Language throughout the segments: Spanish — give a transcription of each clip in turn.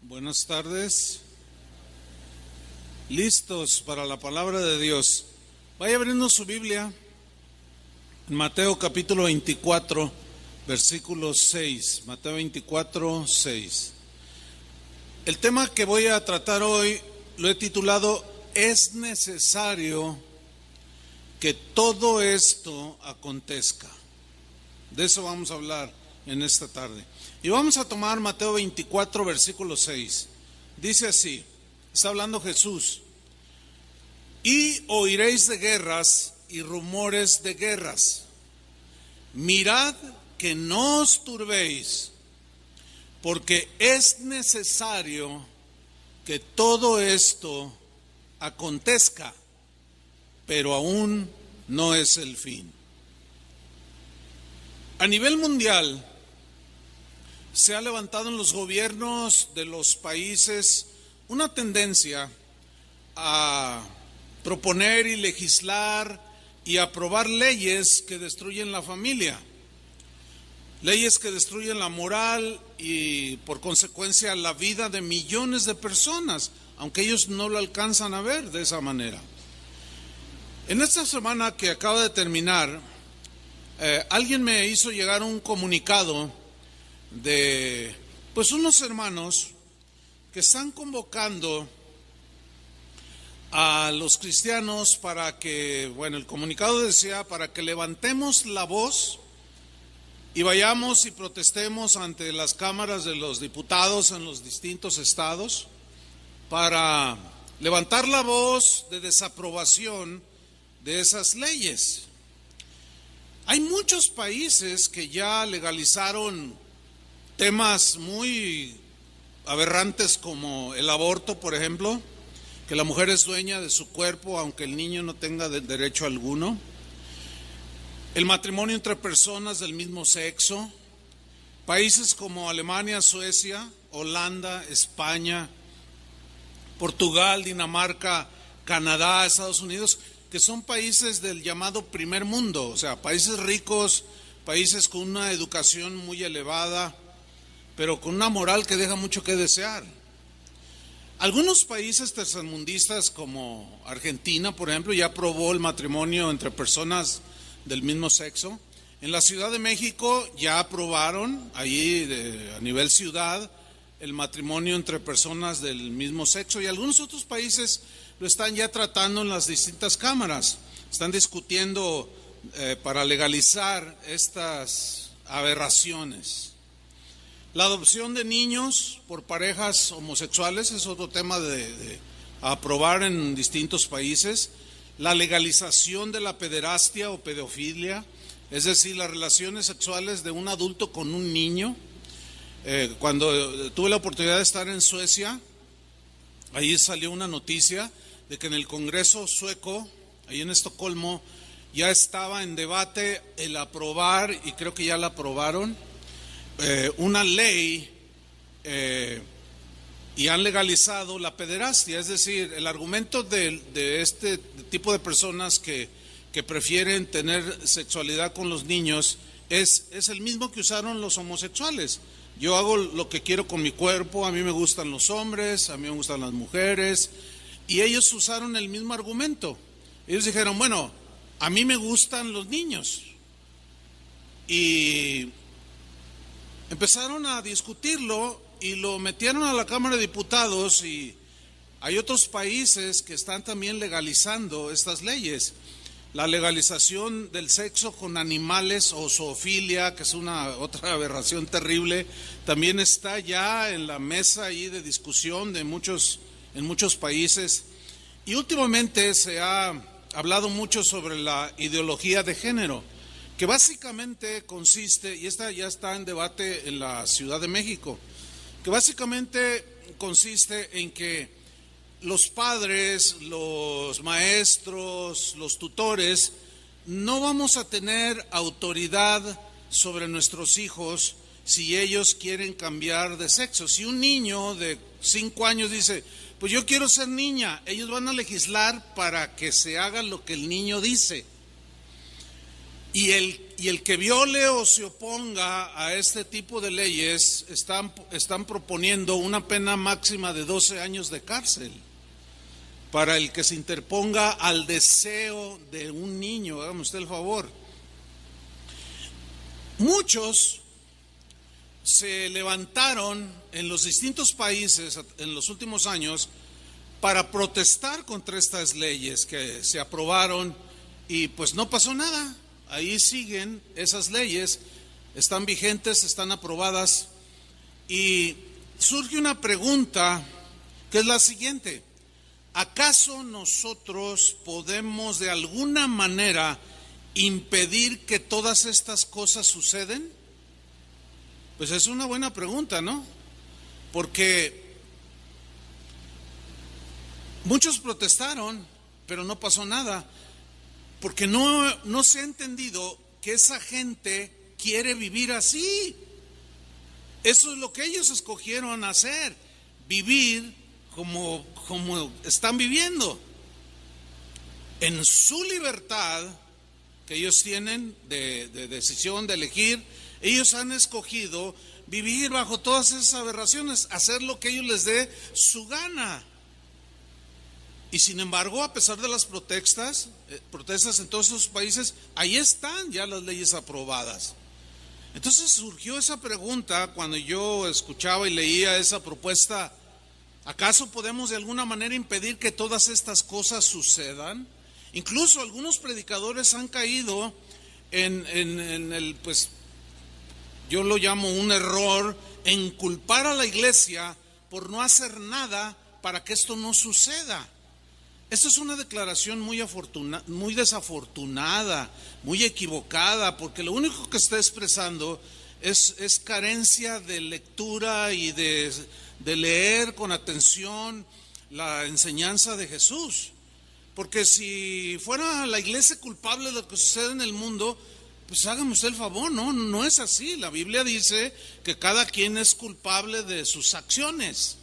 Buenas tardes. ¿Listos para la palabra de Dios? Vaya abriendo su Biblia en Mateo capítulo 24, versículo 6. Mateo 24, 6. El tema que voy a tratar hoy lo he titulado "Es necesario que todo esto acontezca". De eso vamos a hablar en esta tarde. Y vamos a tomar Mateo 24, versículo 6. Dice así, está hablando Jesús: "Y oiréis de guerras y rumores de guerras. Mirad que no os turbéis, porque es necesario que todo esto acontezca, pero aún no es el fin". A nivel mundial, se ha levantado en los gobiernos de los países una tendencia a proponer y legislar y aprobar leyes que destruyen la familia, leyes que destruyen la moral y por consecuencia la vida de millones de personas, aunque ellos no lo alcanzan a ver de esa manera. En esta semana que acaba de terminar, alguien me hizo llegar un comunicado de unos hermanos que están convocando a los cristianos para que, el comunicado decía, para que levantemos la voz y vayamos y protestemos ante las cámaras de los diputados en los distintos estados para levantar la voz de desaprobación de esas leyes. Hay muchos países que ya legalizaron temas muy aberrantes como el aborto, por ejemplo, que la mujer es dueña de su cuerpo aunque el niño no tenga derecho alguno. El matrimonio entre personas del mismo sexo. Países como Alemania, Suecia, Holanda, España, Portugal, Dinamarca, Canadá, Estados Unidos, que son países del llamado primer mundo, o sea, países ricos, países con una educación muy elevada, pero con una moral que deja mucho que desear. Algunos países tercermundistas como Argentina, por ejemplo, ya aprobó el matrimonio entre personas del mismo sexo. En la Ciudad de México ya aprobaron, allí a nivel ciudad, el matrimonio entre personas del mismo sexo, y algunos otros países lo están ya tratando en las distintas cámaras. Están discutiendo para legalizar estas aberraciones. La adopción de niños por parejas homosexuales es otro tema de aprobar en distintos países. La legalización de la pederastia o pedofilia, es decir, las relaciones sexuales de un adulto con un niño. Cuando tuve la oportunidad de estar en Suecia, ahí salió una noticia de que en el Congreso sueco, ahí en Estocolmo, ya estaba en debate el aprobar, y creo que ya la aprobaron, una ley y han legalizado la pederastia. Es decir, el argumento de este tipo de personas que prefieren tener sexualidad con los niños es el mismo que usaron los homosexuales. Yo hago lo que quiero con mi cuerpo, a mí me gustan los hombres, a mí me gustan las mujeres, y ellos usaron el mismo argumento. Ellos dijeron, bueno, a mí me gustan los niños, y empezaron a discutirlo y lo metieron a la Cámara de Diputados, y hay otros países que están también legalizando estas leyes. La legalización del sexo con animales o zoofilia, que es otra aberración terrible, también está ya en la mesa ahí de discusión en muchos países. Y últimamente se ha hablado mucho sobre la ideología de género, que básicamente consiste, y esta ya está en debate en la Ciudad de México, que básicamente consiste en que los padres, los maestros, los tutores, no vamos a tener autoridad sobre nuestros hijos si ellos quieren cambiar de sexo. Si un niño de 5 años dice, pues yo quiero ser niña, ellos van a legislar para que se haga lo que el niño dice. Y el y el que viole o se oponga a este tipo de leyes están proponiendo una pena máxima de 12 años de cárcel para el que se interponga al deseo de un niño. Hágame usted el favor. Muchos se levantaron en los distintos países en los últimos años para protestar contra estas leyes que se aprobaron y pues no pasó nada. Ahí siguen esas leyes, están vigentes, están aprobadas, y surge una pregunta que es la siguiente: ¿acaso nosotros podemos de alguna manera impedir que todas estas cosas suceden? Pues es una buena pregunta, ¿no? Porque muchos protestaron, pero no pasó nada, porque no se ha entendido que esa gente quiere vivir así. Eso es lo que ellos escogieron hacer, vivir como están viviendo. En su libertad que ellos tienen de decisión, de elegir, ellos han escogido vivir bajo todas esas aberraciones, hacer lo que ellos les dé su gana. Y sin embargo, a pesar de las protestas en todos esos países, ahí están ya las leyes aprobadas. Entonces surgió esa pregunta cuando yo escuchaba y leía esa propuesta: ¿acaso podemos de alguna manera impedir que todas estas cosas sucedan? Incluso algunos predicadores han caído en el, pues, yo lo llamo un error, en culpar a la iglesia por no hacer nada para que esto no suceda. Esta es una declaración muy desafortunada, muy equivocada, porque lo único que está expresando es carencia de lectura y de leer con atención la enseñanza de Jesús. Porque si fuera la iglesia culpable de lo que sucede en el mundo, pues hágame usted el favor, no es así. La Biblia dice que cada quien es culpable de sus acciones.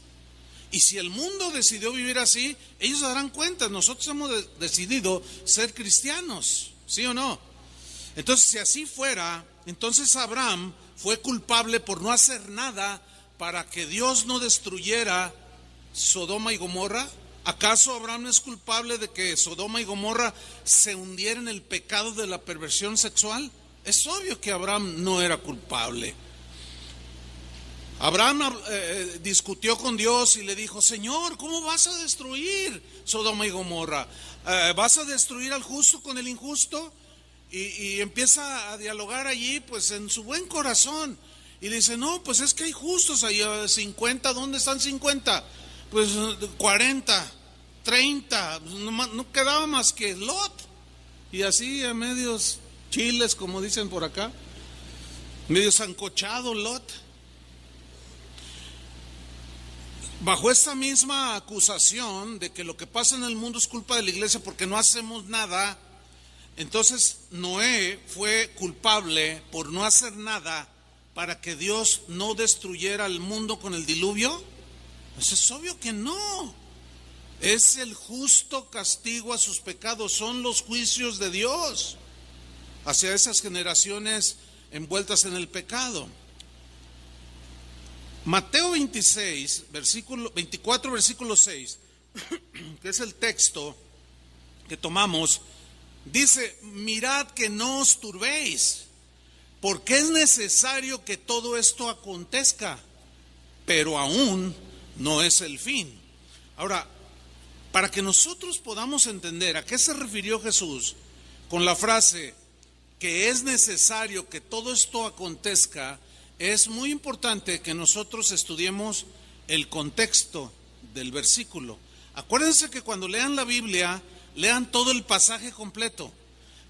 Y si el mundo decidió vivir así, ellos se darán cuenta. Nosotros hemos decidido ser cristianos, ¿sí o no? Entonces, si así fuera, entonces Abraham fue culpable por no hacer nada para que Dios no destruyera Sodoma y Gomorra. ¿Acaso Abraham es culpable de que Sodoma y Gomorra se hundiera en el pecado de la perversión sexual? Es obvio que Abraham no era culpable. Abraham discutió con Dios y le dijo: Señor, ¿cómo vas a destruir Sodoma y Gomorra? ¿Vas a destruir al justo con el injusto? Y empieza a dialogar allí, pues en su buen corazón. Y le dice: no, pues es que hay justos ahí, 50, ¿dónde están 50? Pues 40, 30, no quedaba más que Lot. Y así a medios chiles, como dicen por acá, medio sancochado Lot. Bajo esta misma acusación de que lo que pasa en el mundo es culpa de la iglesia porque no hacemos nada, entonces Noé fue culpable por no hacer nada para que Dios no destruyera el mundo con el diluvio. Pues es obvio que no. Es el justo castigo a sus pecados, son los juicios de Dios hacia esas generaciones envueltas en el pecado. Mateo 24, versículo 6, que es el texto que tomamos, dice: mirad que no os turbéis, porque es necesario que todo esto acontezca, pero aún no es el fin. Ahora, para que nosotros podamos entender a qué se refirió Jesús con la frase que es necesario que todo esto acontezca, es muy importante que nosotros estudiemos el contexto del versículo. Acuérdense que cuando lean la Biblia, lean todo el pasaje completo.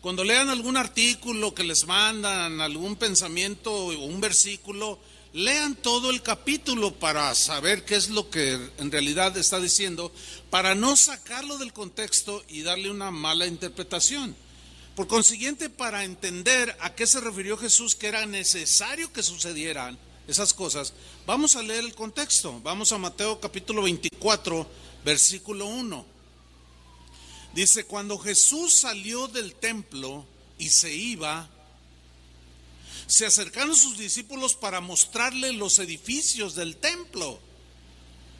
Cuando lean algún artículo que les mandan, algún pensamiento o un versículo, lean todo el capítulo para saber qué es lo que en realidad está diciendo, para no sacarlo del contexto y darle una mala interpretación. Por consiguiente, para entender a qué se refirió Jesús, que era necesario que sucedieran esas cosas, vamos a leer el contexto. Vamos a Mateo capítulo 24, versículo 1. Dice: cuando Jesús salió del templo y se iba, Se acercaron sus discípulos para mostrarle los edificios del templo.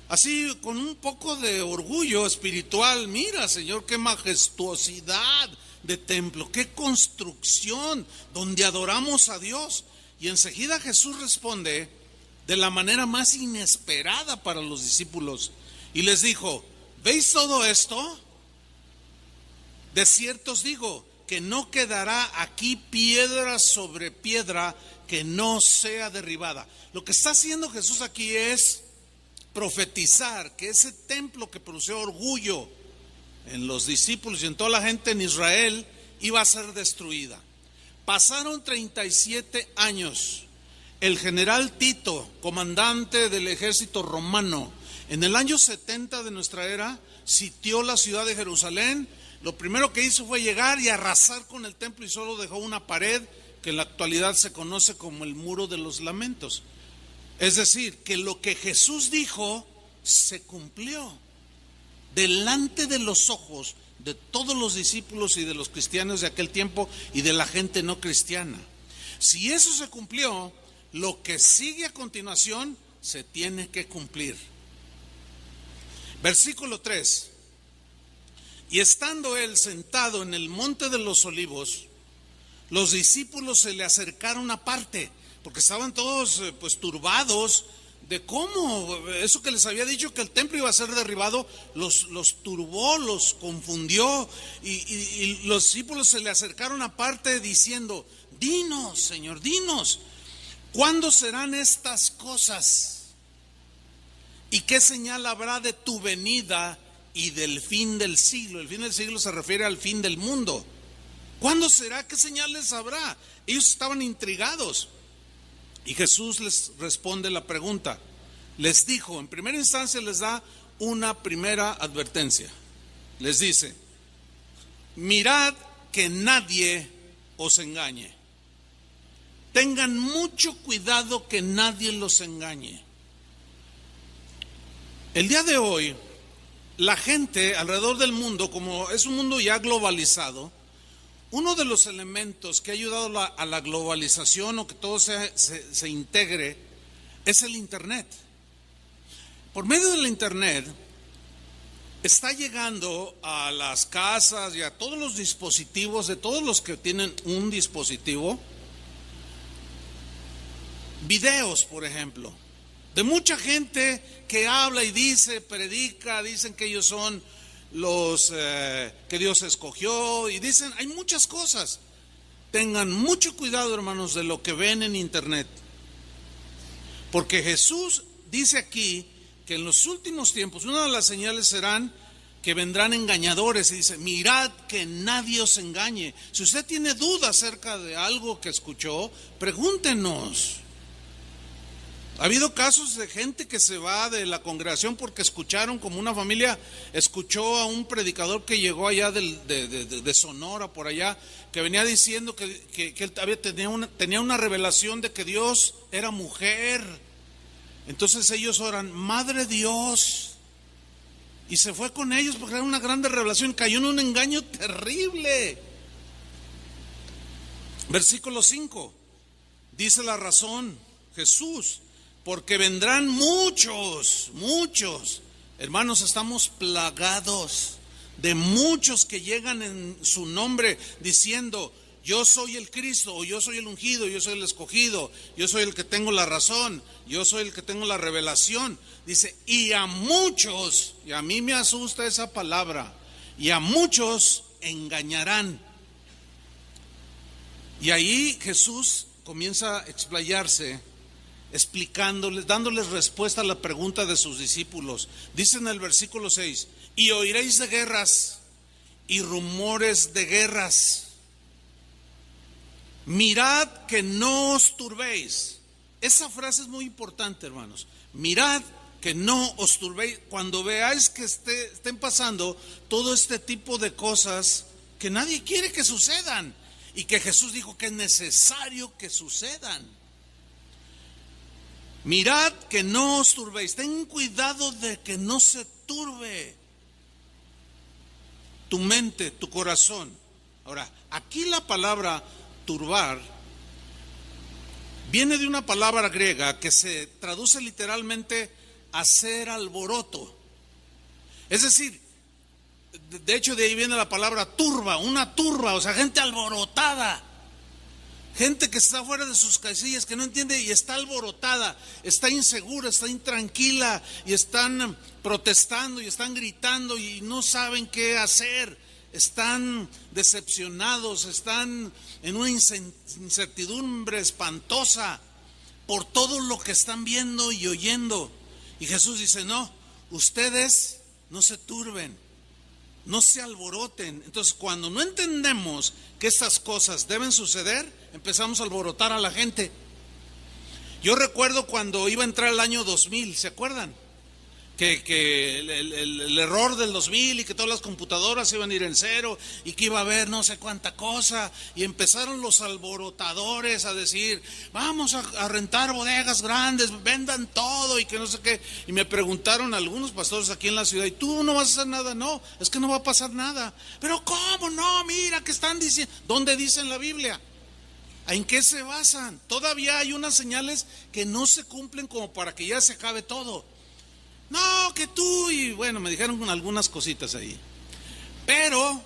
Así, con un poco de orgullo espiritual: mira, Señor, qué majestuosidad de templo, qué construcción donde adoramos a Dios. Y enseguida Jesús responde de la manera más inesperada para los discípulos y les dijo: ¿veis todo esto? De cierto os digo que no quedará aquí piedra sobre piedra que no sea derribada. Lo que está haciendo Jesús aquí es profetizar que ese templo que produció orgullo en los discípulos y en toda la gente en Israel iba a ser destruida. Pasaron 37 años. El general Tito, comandante del ejército romano, en el año 70 de nuestra era, sitió la ciudad de Jerusalén. Lo primero que hizo fue llegar y arrasar con el templo y solo dejó una pared que en la actualidad se conoce como el Muro de los Lamentos. Es decir, que lo que Jesús dijo se cumplió delante de los ojos de todos los discípulos y de los cristianos de aquel tiempo y de la gente no cristiana. Si eso se cumplió, lo que sigue a continuación se tiene que cumplir. Versículo 3. Y estando él sentado en el monte de los olivos, los discípulos se le acercaron aparte, porque estaban todos pues turbados de cómo eso que les había dicho que el templo iba a ser derribado los turbó, los confundió, y los discípulos se le acercaron aparte diciendo: dinos, Señor, dinos, ¿cuándo serán estas cosas? ¿Y qué señal habrá de tu venida y del fin del siglo? El fin del siglo se refiere al fin del mundo. ¿Cuándo será? ¿Qué señales habrá? Ellos estaban intrigados. Y Jesús les responde la pregunta. Les dijo, en primera instancia les da una primera advertencia. Les dice: mirad que nadie os engañe. Tengan mucho cuidado que nadie los engañe. El día de hoy, la gente alrededor del mundo, como es un mundo ya globalizado, uno de los elementos que ha ayudado a la globalización o que todo se integre es el Internet. Por medio del Internet está llegando a las casas y a todos los dispositivos de todos los que tienen un dispositivo, videos, por ejemplo, de mucha gente que habla y dice, predica, dicen que ellos son los que Dios escogió, y dicen, hay muchas cosas. Tengan mucho cuidado, hermanos, de lo que ven en Internet, porque Jesús dice aquí que en los últimos tiempos una de las señales serán que vendrán engañadores, y dice: mirad que nadie os engañe. Si usted tiene duda acerca de algo que escuchó, pregúntenos. Ha habido casos de gente que se va de la congregación porque escucharon, como una familia escuchó a un predicador que llegó allá de Sonora, por allá, que venía diciendo que él tenía una revelación de que Dios era mujer. Entonces ellos oran: Madre Dios, y se fue con ellos porque era una grande revelación. Cayó en un engaño terrible. Versículo 5 dice la razón Jesús: porque vendrán muchos. Hermanos, estamos plagados de muchos que llegan en su nombre diciendo: yo soy el Cristo, o yo soy el ungido, yo soy el escogido, yo soy el que tengo la razón, yo soy el que tengo la revelación. Dice: y a muchos, y a mí me asusta esa palabra, y a muchos engañarán. Y ahí Jesús comienza a explayarse, explicándoles, dándoles respuesta a la pregunta de sus discípulos. Dice en el versículo 6: y oiréis de guerras y rumores de guerras. Mirad que no os turbéis. Esa frase es muy importante, hermanos. Mirad que no os turbéis. Cuando veáis que estén pasando todo este tipo de cosas que nadie quiere que sucedan, y que Jesús dijo que es necesario que sucedan. Mirad que no os turbéis. Ten cuidado de que no se turbe tu mente, tu corazón. Ahora, aquí la palabra turbar viene de una palabra griega que se traduce literalmente hacer alboroto. Es decir, de hecho de ahí viene la palabra turba, una turba, o sea, gente alborotada. Gente que está fuera de sus casillas, que no entiende y está alborotada, está insegura, está intranquila y están protestando y están gritando y no saben qué hacer. Están decepcionados, están en una incertidumbre espantosa por todo lo que están viendo y oyendo. Y Jesús dice, no, ustedes no se turben, no se alboroten. Entonces, cuando no entendemos que estas cosas deben suceder, empezamos a alborotar a la gente. Yo recuerdo cuando iba a entrar el año 2000, ¿se acuerdan? Que el error del 2000 y que todas las computadoras iban a ir en cero y que iba a haber no sé cuánta cosa, y empezaron los alborotadores a decir, vamos a rentar bodegas grandes, vendan todo y que no sé qué. Y me preguntaron algunos pastores aquí en la ciudad, ¿y tú no vas a hacer nada? No, es que no va a pasar nada. Pero ¿cómo no? Mira que están diciendo. ¿Dónde dice en la Biblia? ¿En qué se basan? Todavía hay unas señales que no se cumplen como para que ya se acabe todo. No, que tú, y bueno, me dijeron con algunas cositas ahí. Pero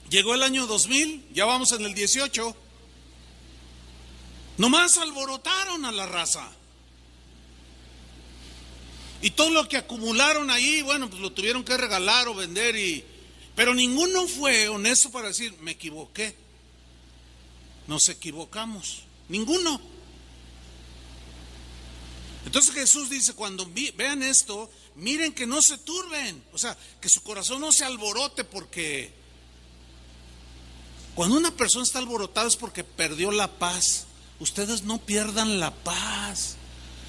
llegó el año 2000, ya vamos en el 18. Nomás alborotaron a la raza. Y todo lo que acumularon ahí, bueno, pues lo tuvieron que regalar o vender, pero ninguno fue honesto para decir, me equivoqué. Nos equivocamos, ninguno. Entonces Jesús dice, cuando vean esto, miren que no se turben, o sea, que su corazón no se alborote, porque cuando una persona está alborotada es porque perdió la paz. Ustedes no pierdan la paz,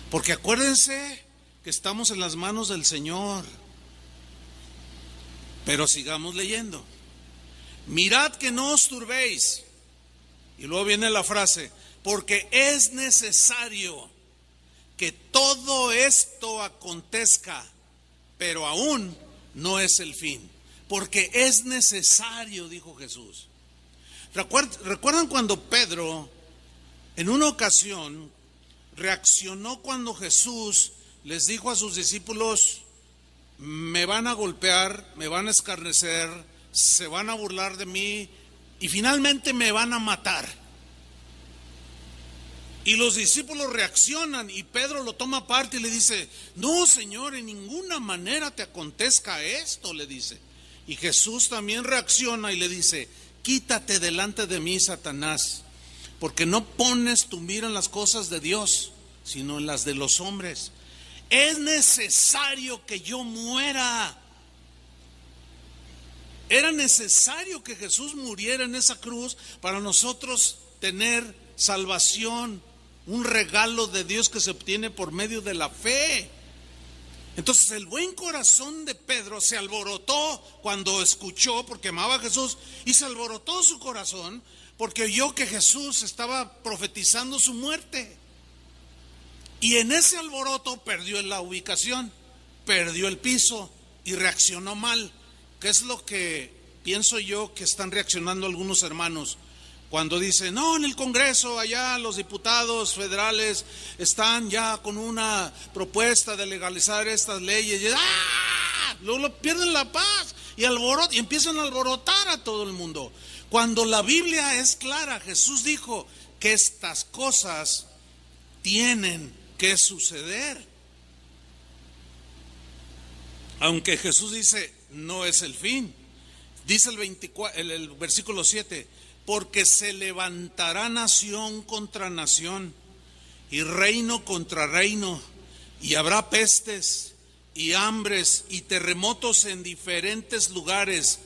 porque acuérdense que estamos en las manos del Señor. Pero sigamos leyendo. Mirad que no os turbéis. Y luego viene la frase, porque es necesario que todo esto acontezca, pero aún no es el fin. Porque es necesario, dijo Jesús. ¿Recuerdan cuando Pedro en una ocasión reaccionó cuando Jesús les dijo a sus discípulos, me van a golpear, me van a escarnecer, se van a burlar de mí y finalmente me van a matar? Y los discípulos reaccionan y Pedro lo toma aparte y le dice, no, Señor, en ninguna manera te acontezca esto, le dice. Y Jesús también reacciona y le dice, quítate delante de mí, Satanás, porque no pones tu mira en las cosas de Dios, sino en las de los hombres. Es necesario que yo muera. Era necesario que Jesús muriera en esa cruz para nosotros tener salvación, un regalo de Dios que se obtiene por medio de la fe. Entonces el buen corazón de Pedro se alborotó cuando escuchó, porque amaba a Jesús, y se alborotó su corazón porque oyó que Jesús estaba profetizando su muerte. Y en ese alboroto perdió la ubicación, perdió el piso y reaccionó mal. ¿Qué es lo que pienso yo que están reaccionando algunos hermanos? Cuando dicen, no, en el Congreso, allá los diputados federales están ya con una propuesta de legalizar estas leyes, y luego pierden la paz y empiezan a alborotar a todo el mundo. Cuando la Biblia es clara, Jesús dijo que estas cosas tienen que suceder. Aunque Jesús dice, no es el fin. Dice el versículo 7, porque se levantará nación contra nación y reino contra reino, y habrá pestes y hambres y terremotos en diferentes lugares,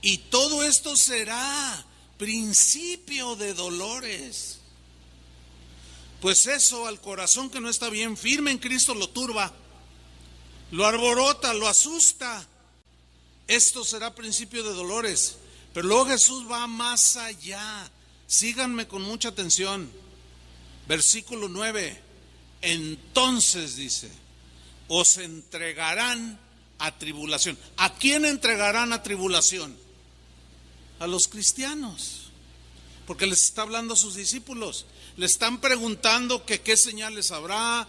y todo esto será principio de dolores. Pues eso al corazón que no está bien firme en Cristo lo turba, lo alborota, lo asusta. Esto será principio de dolores. Pero luego Jesús va más allá. Síganme con mucha atención. Versículo 9. Entonces dice, os entregarán a tribulación. ¿A quién entregarán a tribulación? A los cristianos. Porque les está hablando a sus discípulos. le están preguntando que qué señales habrá,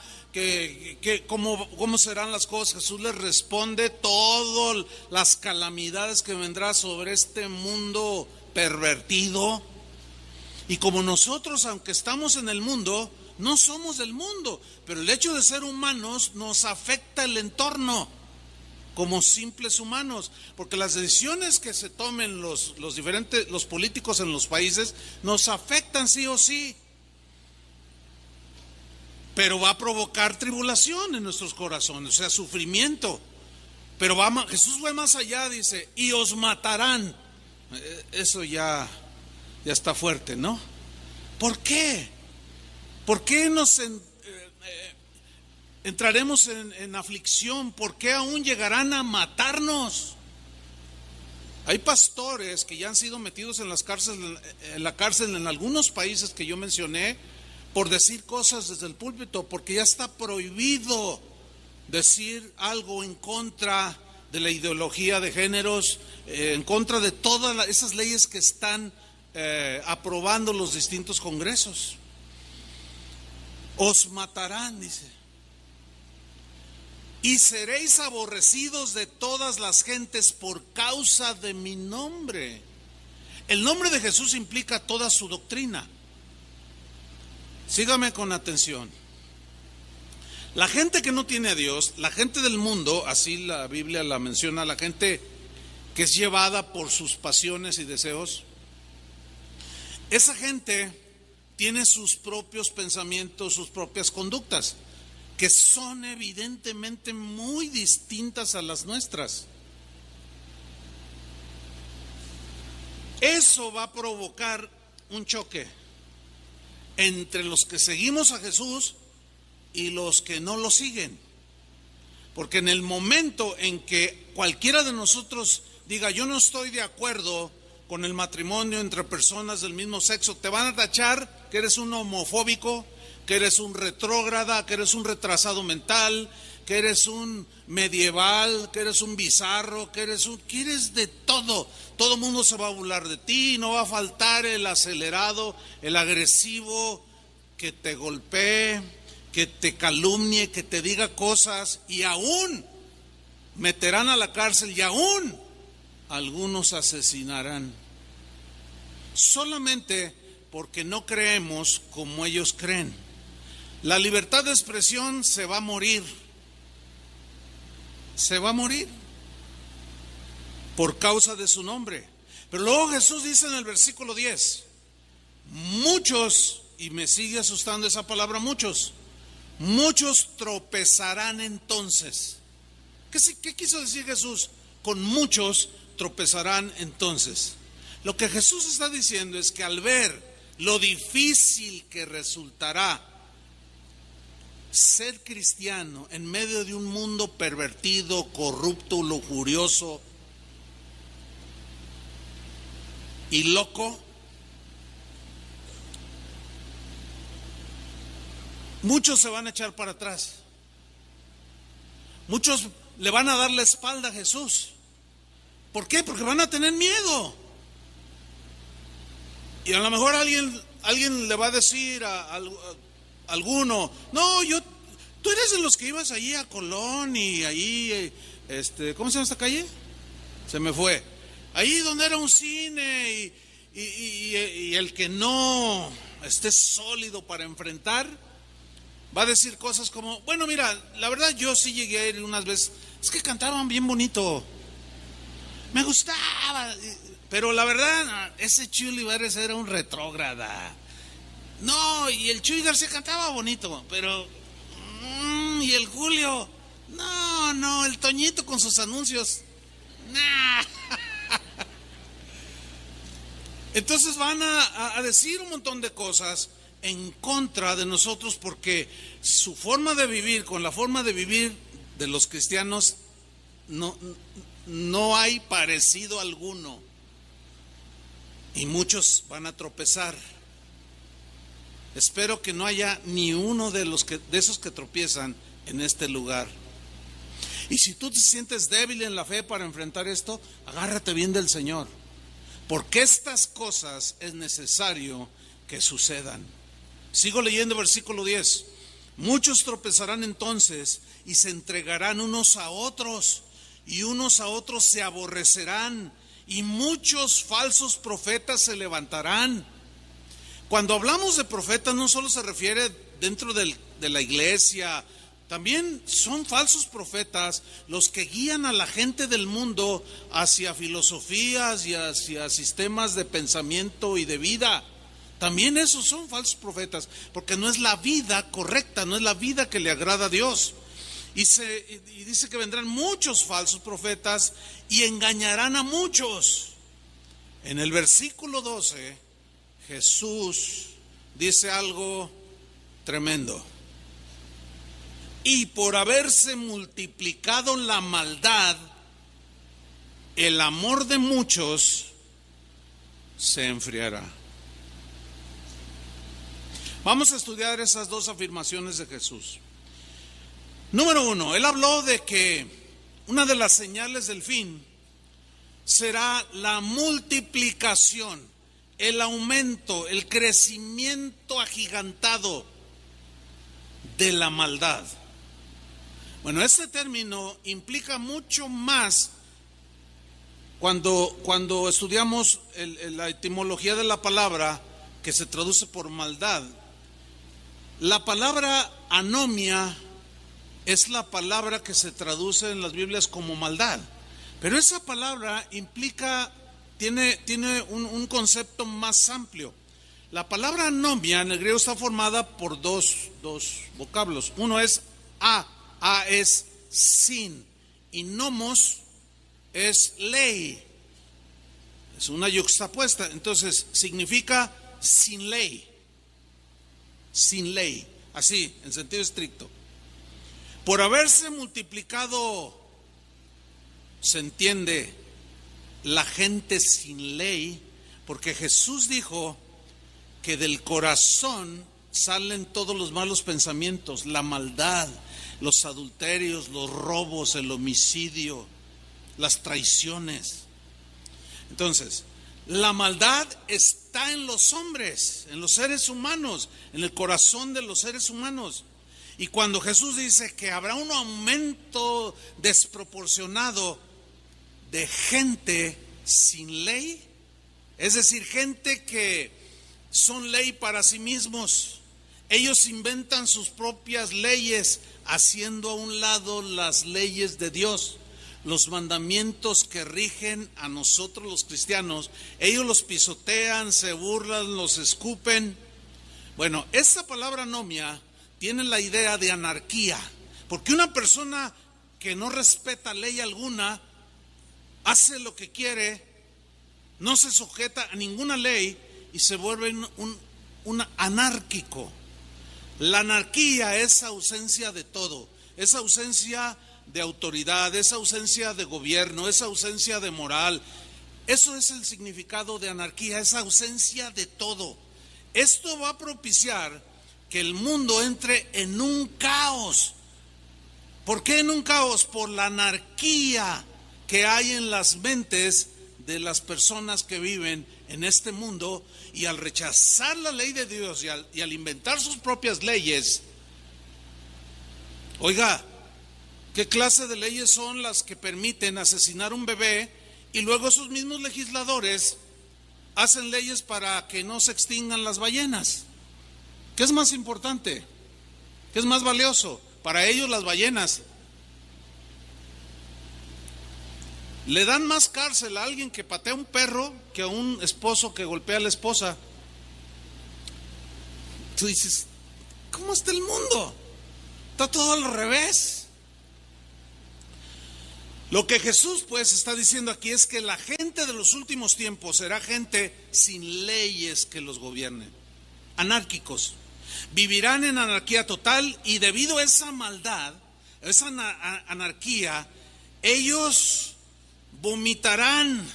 cómo serán las cosas. Jesús les responde todas las calamidades que vendrán sobre este mundo pervertido. Y como nosotros, aunque estamos en el mundo, no somos del mundo, pero el hecho de ser humanos nos afecta el entorno como simples humanos, porque las decisiones que se tomen los políticos en los países nos afectan sí o sí, pero va a provocar tribulación en nuestros corazones, o sea, sufrimiento. Pero Jesús va más allá, dice, y os matarán. Eso ya está fuerte, ¿no? ¿Por qué? ¿Por qué entraremos en aflicción? ¿Por qué aún llegarán a matarnos? Hay pastores que ya han sido metidos en la cárcel en algunos países que yo mencioné por decir cosas desde el púlpito, porque ya está prohibido decir algo en contra de la ideología de géneros, en contra de todas esas leyes que están aprobando los distintos congresos. Os matarán, dice, y seréis aborrecidos de todas las gentes por causa de mi nombre. El nombre de Jesús implica toda su doctrina. Sígame con atención. La gente que no tiene a Dios, la gente del mundo, así la Biblia la menciona, la gente que es llevada por sus pasiones y deseos, esa gente tiene sus propios pensamientos, sus propias conductas, que son evidentemente muy distintas a las nuestras. Eso va a provocar un choque entre los que seguimos a Jesús y los que no lo siguen. Porque en el momento en que cualquiera de nosotros diga, yo no estoy de acuerdo con el matrimonio entre personas del mismo sexo, te van a tachar que eres un homofóbico, que eres un retrógrada, que eres un retrasado mental, que eres un medieval, que eres un bizarro, que eres de todo. Todo el mundo se va a burlar de ti, no va a faltar el acelerado, el agresivo, que te golpee, que te calumnie, que te diga cosas, y aún meterán a la cárcel y aún algunos asesinarán. Solamente porque no creemos como ellos creen. La libertad de expresión se va a morir. Se va a morir por causa de su nombre. Pero luego Jesús dice en el versículo 10, muchos, y me sigue asustando esa palabra, muchos tropezarán entonces. ¿Qué quiso decir Jesús? Con muchos tropezarán entonces. Lo que Jesús está diciendo es que al ver lo difícil que resultará ser cristiano en medio de un mundo pervertido, corrupto, lujurioso y loco, muchos se van a echar para atrás. Muchos le van a dar la espalda a Jesús. ¿Por qué? Porque van a tener miedo. Y a lo mejor alguien le va a decir a alguno, no, tú eres de los que ibas allí a Colón y ahí, ¿cómo se llama esta calle? Se me fue. Ahí donde era un cine y el que no esté sólido para enfrentar, va a decir cosas como, bueno, mira, la verdad yo sí llegué a ir unas veces, es que cantaban bien bonito, me gustaba, pero la verdad, ese Chuy Olivares era un retrógrada. No, y el Chuy García cantaba bonito, pero y el Julio, no, el Toñito con sus anuncios, nah. Entonces van a decir un montón de cosas en contra de nosotros, porque su forma de vivir con la forma de vivir de los cristianos no hay parecido alguno, y muchos van a tropezar. Espero que no haya ni uno de esos que tropiezan en este lugar. Y si tú te sientes débil en la fe para enfrentar esto, agárrate bien del Señor, porque estas cosas es necesario que sucedan. Sigo leyendo versículo 10. Muchos tropezarán entonces y se entregarán unos a otros, y unos a otros se aborrecerán, y muchos falsos profetas se levantarán. Cuando hablamos de profetas no solo se refiere dentro de la iglesia, también son falsos profetas los que guían a la gente del mundo hacia filosofías y hacia sistemas de pensamiento y de vida. También esos son falsos profetas, porque no es la vida correcta, no es la vida que le agrada a Dios. Y dice que vendrán muchos falsos profetas y engañarán a muchos. En el versículo 12, Jesús dice algo tremendo. Y por haberse multiplicado la maldad, el amor de muchos se enfriará. Vamos a estudiar esas dos afirmaciones de Jesús. Número uno, Él habló de que una de las señales del fin será la multiplicación, el aumento, el crecimiento agigantado de la maldad. Bueno, este término implica mucho más cuando estudiamos la etimología de la palabra, que se traduce por maldad. La palabra anomia es la palabra que se traduce en las Biblias como maldad, pero esa palabra tiene un concepto más amplio. La palabra anomia en el griego está formada por dos vocablos. Uno es a es sin, y nomos es ley, es una yuxtapuesta, entonces significa sin ley, así en sentido estricto. Por haberse multiplicado, se entiende, la gente sin ley, porque Jesús dijo que del corazón salen todos los malos pensamientos, la maldad, los adulterios, los robos, el homicidio, las traiciones. Entonces, la maldad está en los hombres, en los seres humanos, en el corazón de los seres humanos. Y cuando Jesús dice que habrá un aumento desproporcionado de gente sin ley, es decir, gente que son ley para sí mismos, ellos inventan sus propias leyes, haciendo a un lado las leyes de Dios, los mandamientos que rigen a nosotros los cristianos. Ellos los pisotean, se burlan, los escupen. Bueno, esta palabra anomia tiene la idea de anarquía, porque una persona que no respeta ley alguna, hace lo que quiere, no se sujeta a ninguna ley y se vuelve un anárquico. La anarquía es ausencia de todo, es ausencia de autoridad, es ausencia de gobierno, es ausencia de moral. Eso es el significado de anarquía, es ausencia de todo. Esto va a propiciar que el mundo entre en un caos. ¿Por qué en un caos? Por la anarquía que hay en las mentes de las personas que viven en este mundo, y al rechazar la ley de Dios y al inventar sus propias leyes. Oiga, ¿qué clase de leyes son las que permiten asesinar a un bebé y luego esos mismos legisladores hacen leyes para que no se extingan las ballenas? ¿Qué es más importante? ¿Qué es más valioso? Para ellos las ballenas. Le dan más cárcel a alguien que patea a un perro que a un esposo que golpea a la esposa. Tú dices, ¿cómo está el mundo? Está todo al revés. Lo que Jesús pues está diciendo aquí es que la gente de los últimos tiempos será gente sin leyes que los gobiernen, anárquicos. Vivirán en anarquía total, y debido a esa maldad, a esa anarquía, ellos vomitarán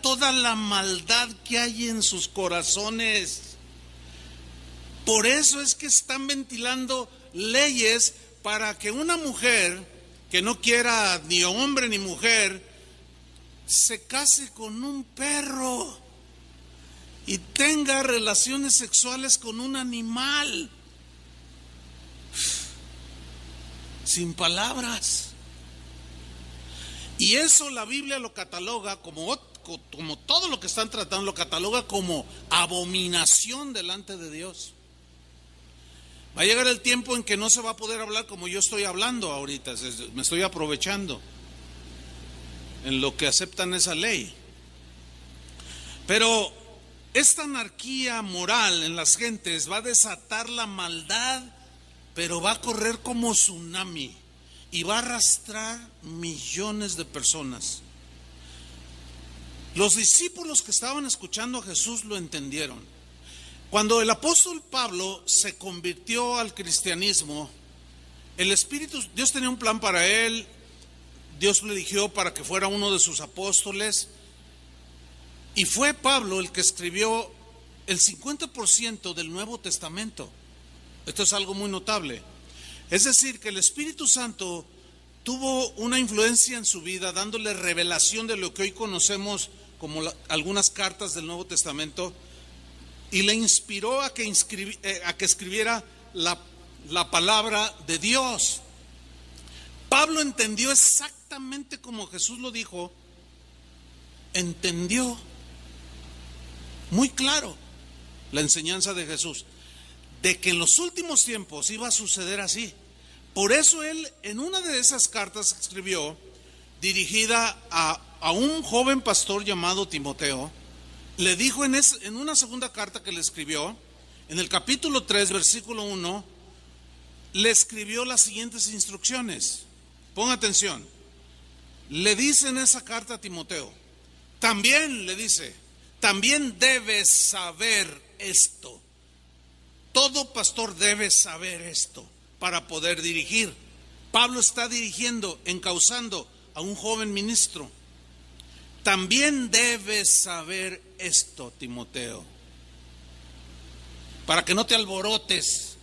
toda la maldad que hay en sus corazones. Por eso es que están ventilando leyes para que una mujer que no quiera ni hombre ni mujer se case con un perro y tenga relaciones sexuales con un animal. Sin palabras. Y eso la Biblia lo cataloga como todo lo que están tratando, lo cataloga como abominación delante de Dios. Va a llegar el tiempo en que no se va a poder hablar como yo estoy hablando ahorita. Me estoy aprovechando en lo que aceptan esa ley. Pero esta anarquía moral en las gentes va a desatar la maldad, pero va a correr como tsunami y va a arrastrar millones de personas. Los discípulos que estaban escuchando a Jesús lo entendieron. Cuando el apóstol Pablo se convirtió al cristianismo, Dios tenía un plan para él. Dios lo eligió para que fuera uno de sus apóstoles, y fue Pablo el que escribió el 50% del Nuevo Testamento. Esto es algo muy notable. Es decir, que el Espíritu Santo tuvo una influencia en su vida, dándole revelación de lo que hoy conocemos como algunas cartas del Nuevo Testamento, y le inspiró a que escribiera la palabra de Dios. Pablo entendió exactamente como Jesús lo dijo, entendió muy claro la enseñanza de Jesús, de que en los últimos tiempos iba a suceder así. Por eso él en una de esas cartas que escribió, dirigida a un joven pastor llamado Timoteo, le dijo en una segunda carta que le escribió, en el capítulo 3, versículo 1, le escribió las siguientes instrucciones. Ponga atención. Le dice en esa carta a Timoteo, también le dice, también debes saber esto. Todo pastor debe saber esto para poder dirigir. Pablo está dirigiendo, encauzando a un joven ministro. También debes saber esto, Timoteo, para que no te alborotes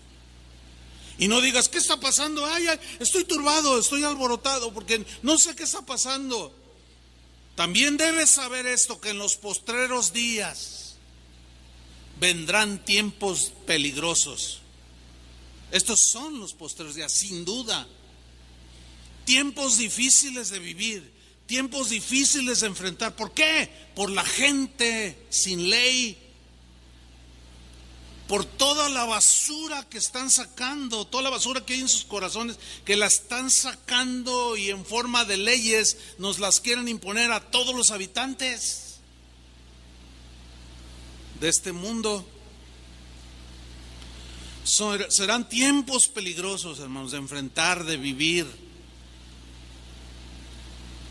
y no digas, ¿qué está pasando? Ay, estoy turbado, estoy alborotado porque no sé qué está pasando. También debes saber esto, que en los postreros días vendrán tiempos peligrosos. Estos son los postreros días, sin duda. Tiempos difíciles de vivir, tiempos difíciles de enfrentar. ¿Por qué? Por la gente sin ley, por toda la basura que están sacando, toda la basura que hay en sus corazones, que la están sacando y en forma de leyes nos las quieren imponer a todos los habitantes de este mundo. Serán tiempos peligrosos, hermanos, de enfrentar, de vivir.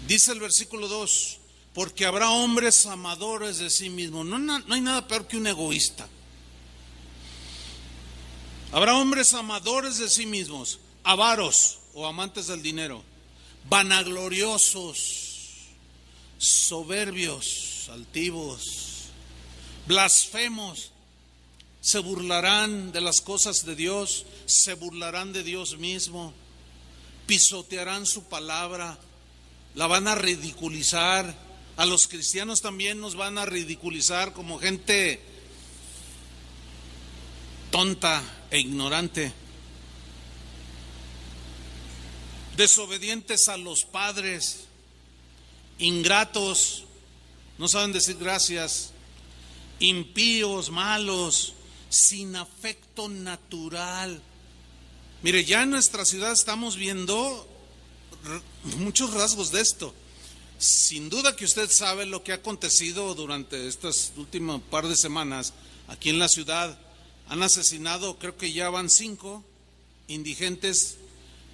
Dice el versículo 2, porque habrá hombres amadores de sí mismos. No hay nada peor que un egoísta. Habrá hombres amadores de sí mismos, avaros o amantes del dinero, vanagloriosos, soberbios, altivos, blasfemos. Se burlarán de las cosas de Dios, se burlarán de Dios mismo, pisotearán su palabra, la van a ridiculizar. A los cristianos también nos van a ridiculizar como gente tonta e ignorante, desobedientes a los padres, ingratos, no saben decir gracias, impíos, malos, sin afecto natural. Mire, ya en nuestra ciudad estamos viendo muchos rasgos de esto. Sin duda que usted sabe lo que ha acontecido durante estas últimas par de semanas aquí en la ciudad. Han asesinado, creo que ya van 5 indigentes,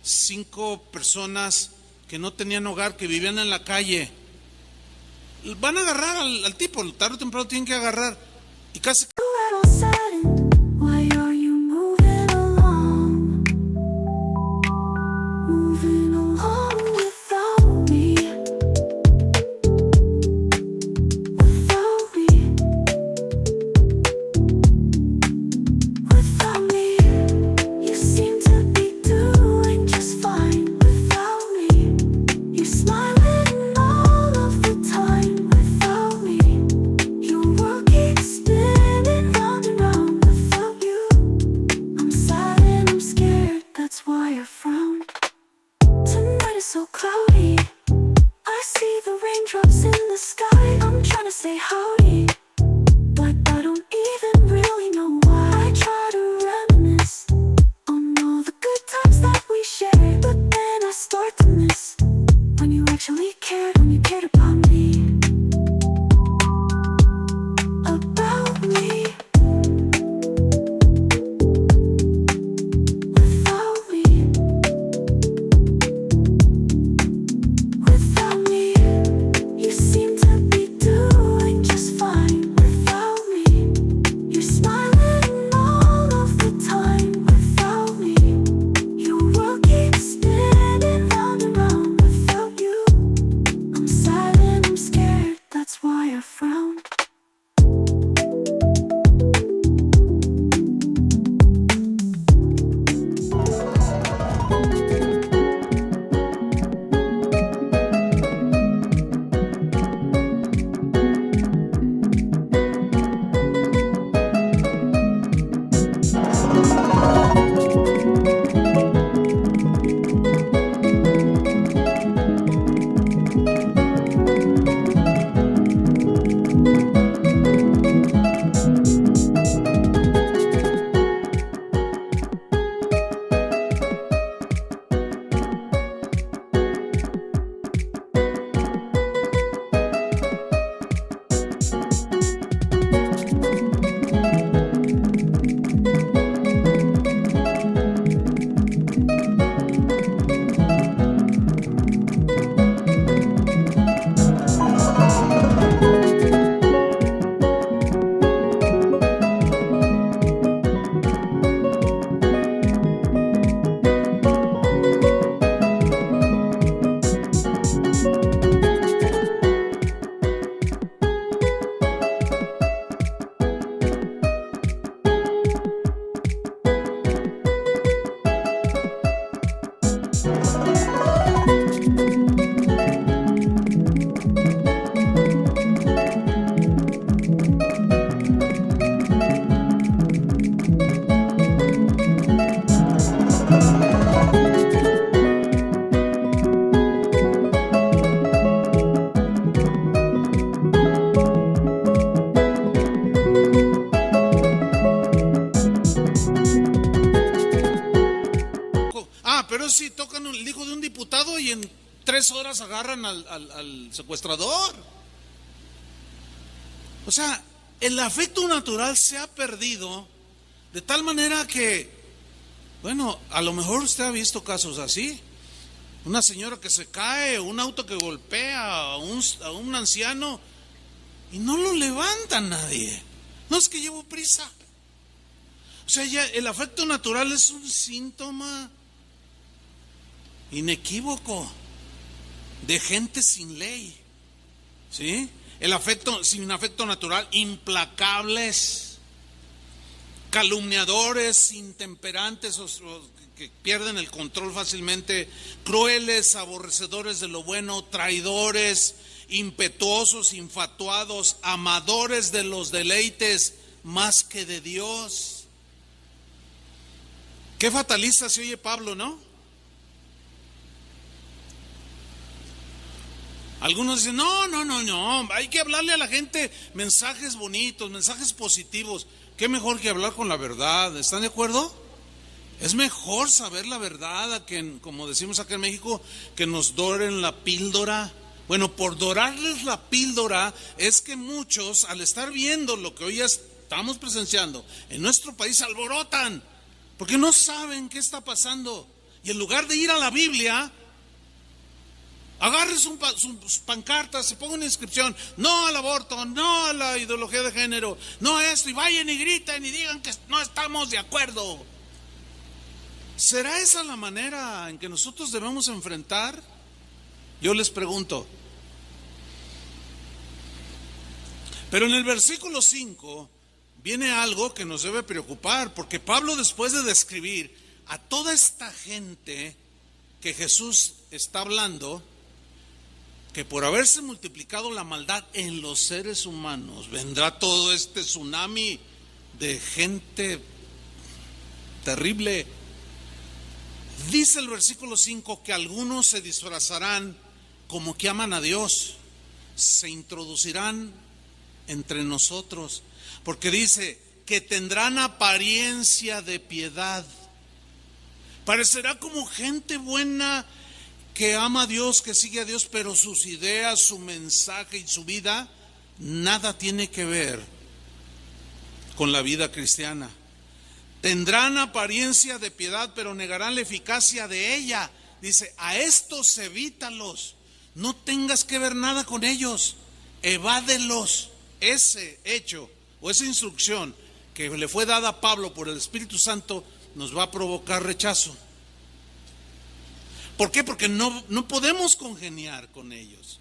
5 personas que no tenían hogar, que vivían en la calle. Van a agarrar al tipo, tarde o temprano tienen que agarrar. Y casi... Smiling all of the time without me. You're working still. sky, I'm trying to say howdy, but I don't even really know why. I try to reminisce on all the good times that we shared, but then I start to miss when you actually cared, when you cared about me. About me. Without me. Without me. You seem to be doing just fine. Without me. You're smiling all of the time. Without me. Your world keeps spinning round and round. Without you, I'm silent, I'm scared. That's why I frown. Pero si tocan el hijo de un diputado y en 3 horas agarran al secuestrador. O sea, el afecto natural se ha perdido de tal manera que, bueno, a lo mejor usted ha visto casos así. Una señora que se cae, un auto que golpea a un anciano y no lo levanta nadie. No, es que llevo prisa. O sea, ya el afecto natural es un síntoma inequívoco de gente sin ley, ¿sí? El afecto, sin afecto natural, implacables, calumniadores, intemperantes, o que pierden el control fácilmente, crueles, aborrecedores de lo bueno, traidores, impetuosos, infatuados, amadores de los deleites más que de Dios. Qué fatalista se oye Pablo, ¿no? Algunos dicen, no, hay que hablarle a la gente mensajes bonitos, mensajes positivos. Qué mejor que hablar con la verdad, ¿están de acuerdo? Es mejor saber la verdad a que, como decimos acá en México, que nos doren la píldora. Bueno, por dorarles la píldora es que muchos, al estar viendo lo que hoy estamos presenciando en nuestro país, alborotan, porque no saben qué está pasando. Y en lugar de ir a la Biblia, agarren sus pancartas, se pongan una inscripción, no al aborto, no a la ideología de género, no a esto, y vayan y griten y digan que no estamos de acuerdo. ¿Será esa la manera en que nosotros debemos enfrentar? Yo les pregunto. Pero en el versículo 5 viene algo que nos debe preocupar, porque Pablo, después de describir a toda esta gente que Jesús está hablando, que por haberse multiplicado la maldad en los seres humanos, vendrá todo este tsunami de gente terrible. Dice el versículo 5 que algunos se disfrazarán como que aman a Dios. se introducirán entre nosotros, porque dice que tendrán apariencia de piedad. Parecerá como gente buena que ama a Dios, que sigue a Dios, pero sus ideas, su mensaje y su vida nada tiene que ver con la vida cristiana. Tendrán apariencia de piedad, pero negarán la eficacia de ella. Dice, a estos evítalos, no tengas que ver nada con ellos, evádelos. Ese hecho o esa instrucción que le fue dada a Pablo por el Espíritu Santo nos va a provocar rechazo. ¿Por qué? Porque no podemos congeniar con ellos.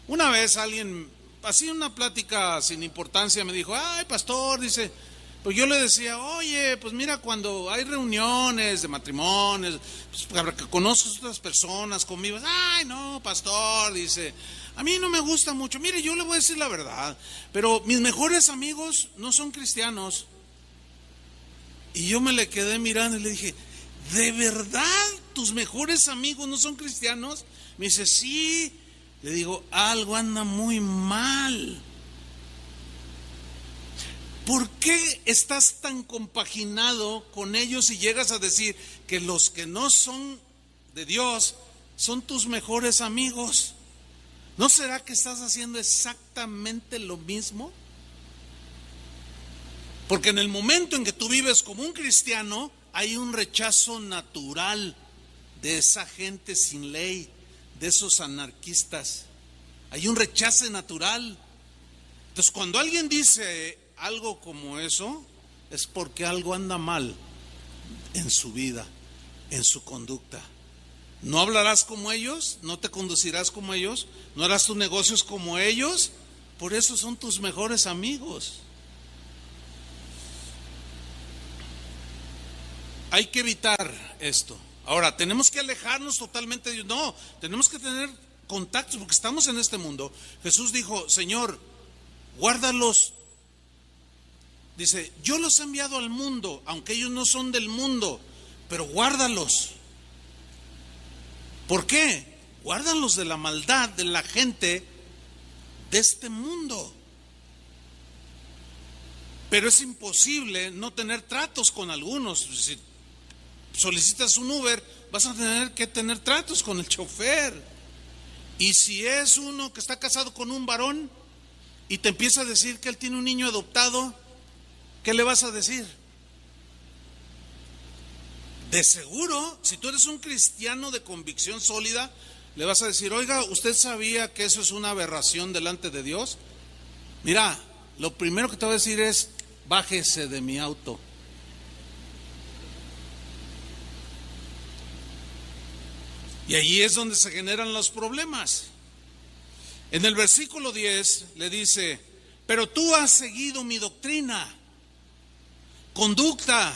Una vez alguien, así en una plática sin importancia, me dijo, ay pastor, dice, pues yo le decía, oye, pues mira, cuando hay reuniones de matrimonios, pues para que conozcas a otras personas conmigo, ay no, pastor, dice, a mí no me gusta mucho. Mire, yo le voy a decir la verdad, pero mis mejores amigos no son cristianos. Y yo me le quedé mirando y le dije, ¿de verdad tus mejores amigos no son cristianos? Me dice, sí. Le digo, algo anda muy mal. ¿Por qué estás tan compaginado con ellos y llegas a decir que los que no son de Dios son tus mejores amigos? ¿No será que estás haciendo exactamente lo mismo? Porque en el momento en que tú vives como un cristiano, hay un rechazo natural de esa gente sin ley, de esos anarquistas. Hay un rechazo natural. Entonces, cuando alguien dice algo como eso, es porque algo anda mal en su vida, en su conducta. No hablarás como ellos, no te conducirás como ellos, no harás tus negocios como ellos, por eso son tus mejores amigos. Hay que evitar esto. Ahora, tenemos que alejarnos totalmente de Dios. No, tenemos que tener contactos porque estamos en este mundo. Jesús dijo, Señor, guárdalos. Dice, yo los he enviado al mundo, aunque ellos no son del mundo, pero guárdalos. ¿Por qué? Guárdalos de la maldad de la gente de este mundo. Pero es imposible no tener tratos con algunos. Si solicitas un Uber, vas a tener que tener tratos con el chofer. Y si es uno que está casado con un varón y te empieza a decir que él tiene un niño adoptado, ¿qué le vas a decir? De seguro, si tú eres un cristiano de convicción sólida, le vas a decir, oiga, ¿usted sabía que eso es una aberración delante de Dios? Mira, lo primero que te voy a decir es, bájese de mi auto. Y allí es donde se generan los problemas. En el versículo 10 le dice, pero tú has seguido mi doctrina, conducta,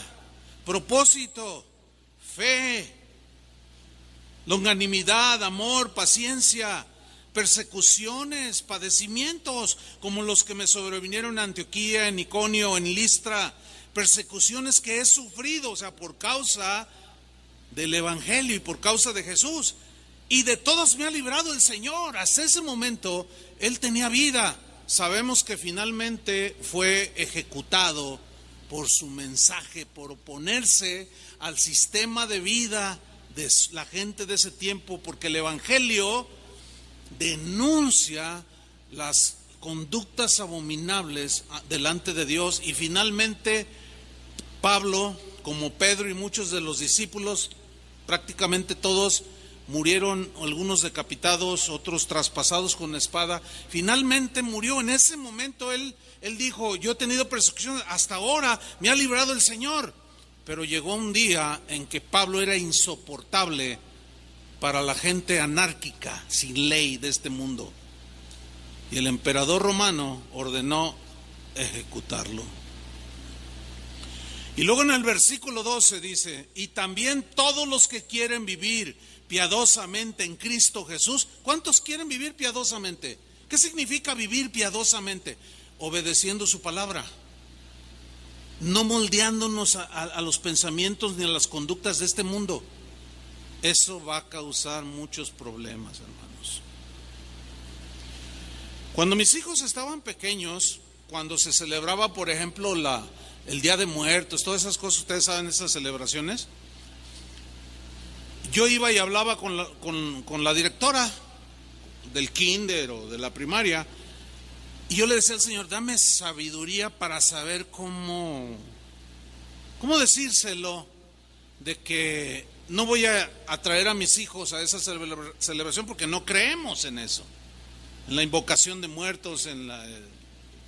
propósito, fe, longanimidad, amor, paciencia, persecuciones, padecimientos, como los que me sobrevinieron en Antioquía, en Iconio, en Listra, persecuciones que he sufrido, o sea, por causa del Evangelio y por causa de Jesús, y de todas me ha librado el Señor. Hasta ese momento él tenía vida. Sabemos que finalmente fue ejecutado por su mensaje, por oponerse al sistema de vida de la gente de ese tiempo, porque el Evangelio denuncia las conductas abominables delante de Dios. Y finalmente Pablo, como Pedro y muchos de los discípulos, prácticamente todos murieron, algunos decapitados, otros traspasados con espada. Finalmente murió. En ese momento él dijo, yo he tenido persecución, hasta ahora me ha librado el Señor. Pero llegó un día en que Pablo era insoportable para la gente anárquica, sin ley de este mundo. Y el emperador romano ordenó ejecutarlo. Y luego en el versículo 12 dice, y también todos los que quieren vivir piadosamente en Cristo Jesús. ¿Cuántos quieren vivir piadosamente? ¿Qué significa vivir piadosamente? Obedeciendo su palabra, no moldeándonos a los pensamientos ni a las conductas de este mundo. Eso va a causar muchos problemas, hermanos. Cuando mis hijos estaban pequeños, cuando se celebraba, por ejemplo, el Día de Muertos, todas esas cosas, ustedes saben, esas celebraciones, yo iba y hablaba con la directora del kinder o de la primaria, y yo le decía al Señor, dame sabiduría para saber cómo decírselo, de que no voy a atraer a mis hijos a esa celebración porque no creemos en eso, en la invocación de muertos,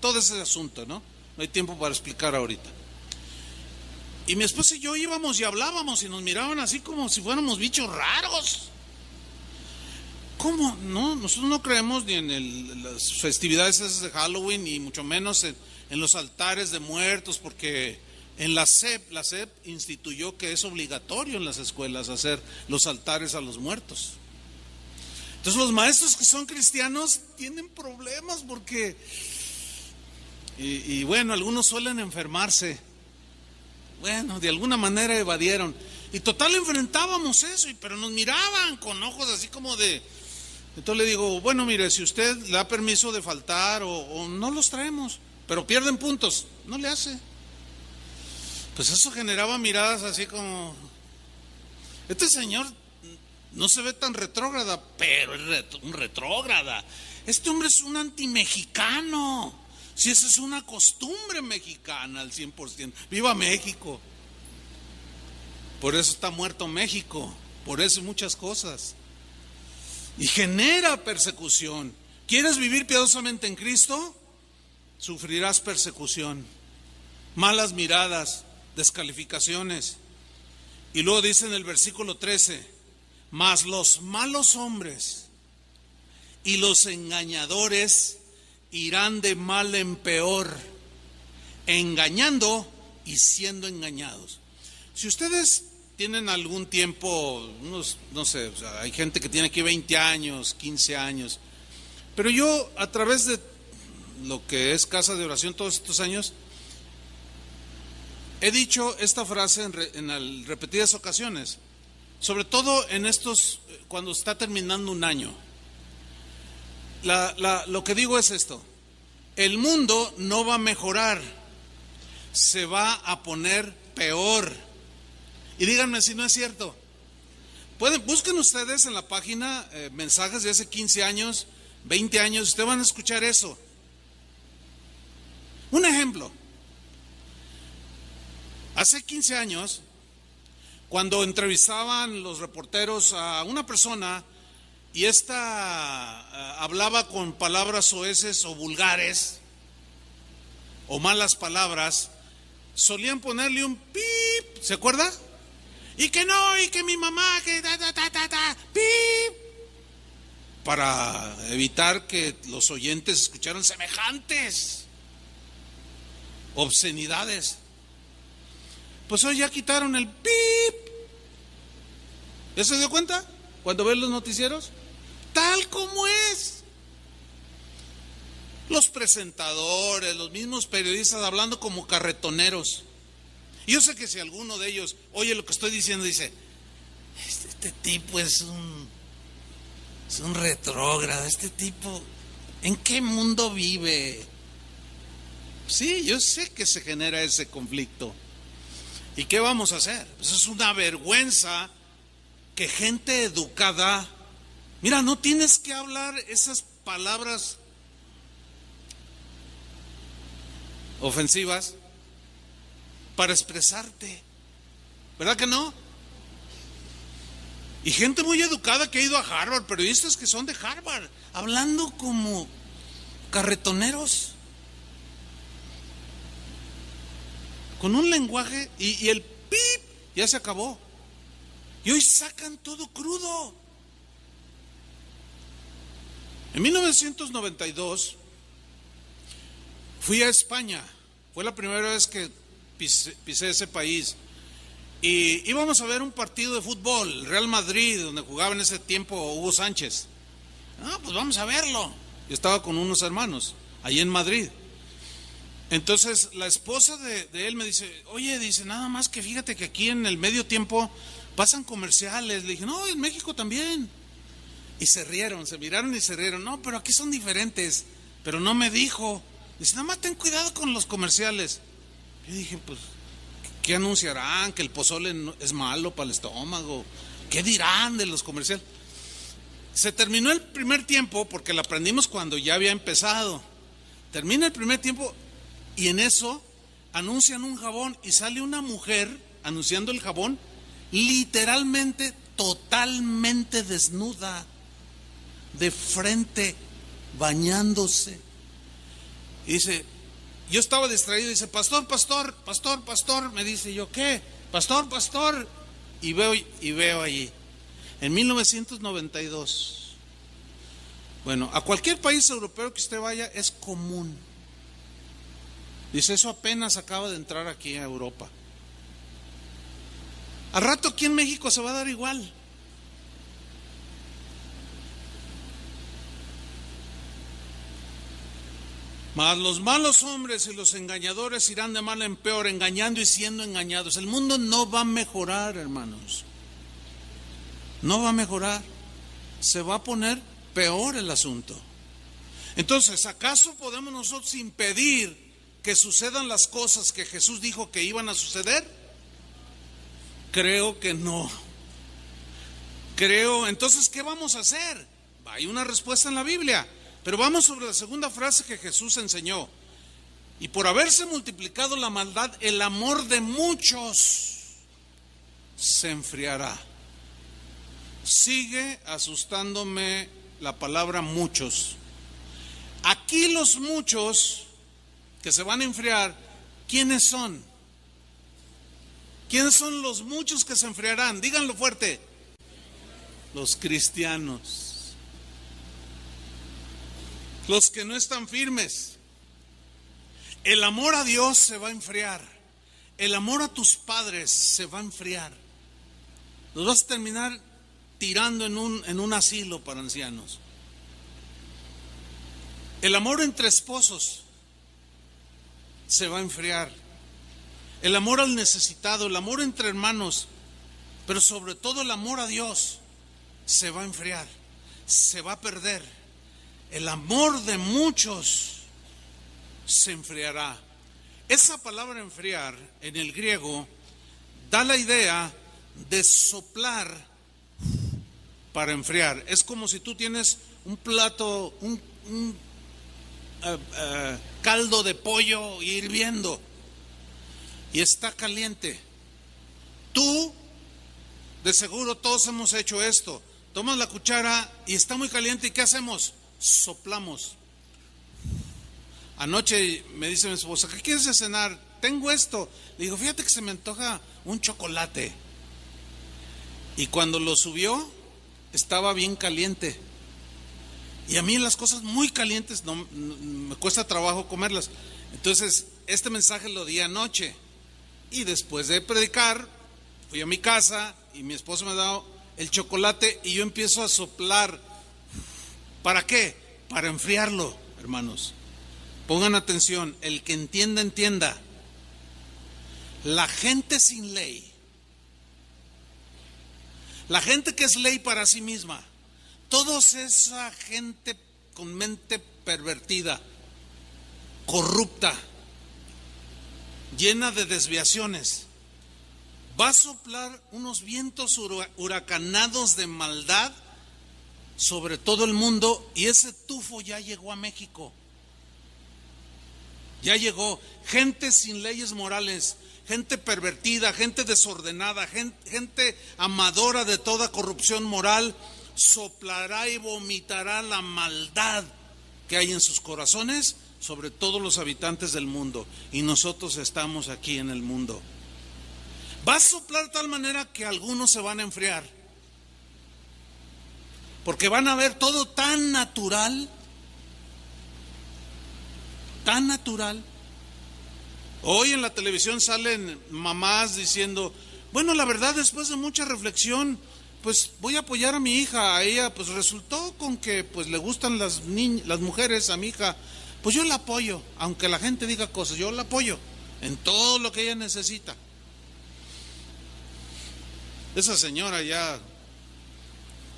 todo ese asunto, ¿no? No hay tiempo para explicar ahorita. Y mi esposa y yo íbamos y hablábamos y nos miraban así como si fuéramos bichos raros. ¿Cómo? No, nosotros no creemos ni en las festividades esas de Halloween, ni mucho menos en los altares de muertos, porque en la SEP instituyó que es obligatorio en las escuelas hacer los altares a los muertos. Entonces los maestros que son cristianos tienen problemas porque, y bueno, algunos suelen enfermarse. Bueno, de alguna manera evadieron. Y total enfrentábamos eso, pero nos miraban con ojos así como de... Entonces le digo, bueno, mire, si usted le da permiso de faltar o no los traemos, pero pierden puntos, no le hace. Pues eso generaba miradas así como... Este señor no se ve tan retrógrada, pero es un retrógrada. Este hombre es un antimexicano. Si esa es una costumbre mexicana al 100%. ¡Viva México! Por eso está muerto México, por eso muchas cosas. Y genera persecución. ¿Quieres vivir piadosamente en Cristo? Sufrirás persecución, malas miradas, descalificaciones. Y luego dice en el versículo 13, mas los malos hombres y los engañadores irán de mal en peor, engañando y siendo engañados. Si ustedes tienen algún tiempo, no sé, o sea, hay gente que tiene aquí 20 años, 15 años, pero yo a través de lo que es Casa de Oración todos estos años, he dicho esta frase en repetidas ocasiones, sobre todo en estos, cuando está terminando un año. Lo que digo es esto: el mundo no va a mejorar, se va a poner peor. Y díganme si no es cierto. Busquen ustedes en la página mensajes de hace 15 años, 20 años, ustedes van a escuchar eso. Un ejemplo: hace 15 años, cuando entrevistaban los reporteros a una persona y esta hablaba con palabras soeces o vulgares o malas palabras, solían ponerle un pip, ¿se acuerda? Y que no, y que mi mamá, que pip, para evitar que los oyentes escucharan semejantes obscenidades. Pues hoy ya quitaron el pip. ¿Ya se dio cuenta? Cuando ven los noticieros, tal como es. Los presentadores, los mismos periodistas hablando como carretoneros. Y yo sé que si alguno de ellos oye lo que estoy diciendo, dice, este tipo es un retrógrado, este tipo, ¿en qué mundo vive? Sí, yo sé que se genera ese conflicto. ¿Y qué vamos a hacer? Pues es una vergüenza que gente educada, mira, no tienes que hablar esas palabras ofensivas para expresarte, ¿verdad que no? Y gente muy educada que ha ido a Harvard, periodistas que son de Harvard, hablando como carretoneros, con un lenguaje, y el pip ya se acabó. Y hoy sacan todo crudo. En 1992 fui a España. Fue la primera vez que pisé ese país. Y íbamos a ver un partido de fútbol, el Real Madrid, donde jugaba en ese tiempo Hugo Sánchez. Pues vamos a verlo. Yo estaba con unos hermanos allí en Madrid. Entonces la esposa de él me dice, oye, dice, nada más que fíjate que aquí en el medio tiempo pasan comerciales. Le dije, no, en México también. Y se rieron, se miraron y se rieron. No, pero aquí son diferentes. pero no me dijo. Dice, nada más ten cuidado con los comerciales. Yo dije, pues, ¿qué anunciarán? ¿Que el pozole es malo para el estómago? ¿Qué dirán de los comerciales? Se terminó el primer tiempo, porque lo aprendimos cuando ya había empezado. Termina el primer tiempo y en eso anuncian un jabón y sale una mujer anunciando el jabón, literalmente, totalmente desnuda, de frente, bañándose. Y dice, yo estaba distraído, dice, pastor, me dice yo, ¿qué? Pastor, y veo allí, en 1992. Bueno, a cualquier país europeo que usted vaya es común. Dice, eso apenas acaba de entrar aquí a Europa. Al rato aquí en México se va a dar igual. Mas los malos hombres y los engañadores irán de mal en peor, engañando y siendo engañados. El mundo no va a mejorar, hermanos. No va a mejorar. Se va a poner peor el asunto. Entonces, ¿acaso podemos nosotros impedir que sucedan las cosas que Jesús dijo que iban a suceder? Creo que no. Entonces, ¿qué vamos a hacer? Hay una respuesta en la Biblia. Pero vamos sobre la segunda frase que Jesús enseñó. Y por haberse multiplicado la maldad, el amor de muchos se enfriará. Sigue asustándome la palabra muchos. Aquí los muchos que se van a enfriar, ¿quiénes son? ¿Quiénes son los muchos que se enfriarán? Díganlo fuerte. Los cristianos. Los que no están firmes. El amor a Dios se va a enfriar. El amor a tus padres se va a enfriar. Los vas a terminar tirando en un asilo para ancianos. El amor entre esposos se va a enfriar. El amor al necesitado, el amor entre hermanos, pero sobre todo el amor a Dios se va a enfriar, se va a perder. El amor de muchos se enfriará. Esa palabra enfriar en el griego da la idea de soplar para enfriar. Es como si tú tienes un plato, un caldo de pollo hirviendo y está caliente. Tú, de seguro todos hemos hecho esto. Tomas la cuchara y está muy caliente, ¿y qué hacemos? Soplamos. Anoche me dice mi esposa, ¿qué quieres de cenar? Tengo esto. Le digo, fíjate que se me antoja un chocolate. Y cuando lo subió, estaba bien caliente. Y a mí las cosas muy calientes no me cuesta trabajo comerlas. Entonces, este mensaje lo di anoche. Y después de predicar, fui a mi casa y mi esposa me ha dado el chocolate y yo empiezo a soplar. ¿Para qué? Para enfriarlo, hermanos. Pongan atención, el que entienda, entienda. La gente sin ley, la gente que es ley para sí misma, toda esa gente con mente pervertida, corrupta, llena de desviaciones, va a soplar unos vientos huracanados de maldad sobre todo el mundo, y ese tufo ya llegó a México. Ya llegó. Gente sin leyes morales, gente pervertida, gente desordenada, gente amadora de toda corrupción moral, soplará y vomitará la maldad que hay en sus corazones sobre todos los habitantes del mundo. Y nosotros estamos aquí en el mundo. Va a soplar de tal manera que algunos se van a enfriar. Porque van a ver todo tan natural, tan natural. Hoy en la televisión salen mamás diciendo, bueno, la verdad, después de mucha reflexión, pues voy a apoyar a mi hija. A ella pues resultó con que pues le gustan las mujeres a mi hija. Pues yo la apoyo, aunque la gente diga cosas, yo la apoyo en todo lo que ella necesita. Esa señora ya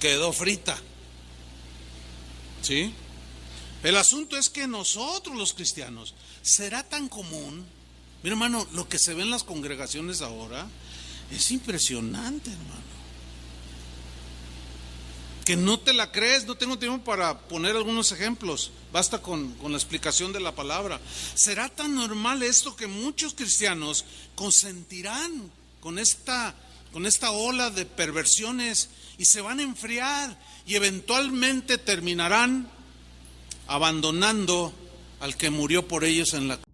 quedó frita, ¿sí? El asunto es que nosotros los cristianos, ¿será tan común? Mira, hermano, lo que se ve en las congregaciones ahora es impresionante, hermano. Que no te la crees. No tengo tiempo para poner algunos ejemplos, basta con la explicación de la palabra. ¿Será tan normal esto que muchos cristianos consentirán con esta ola de perversiones y se van a enfriar y eventualmente terminarán abandonando al que murió por ellos en la cruz?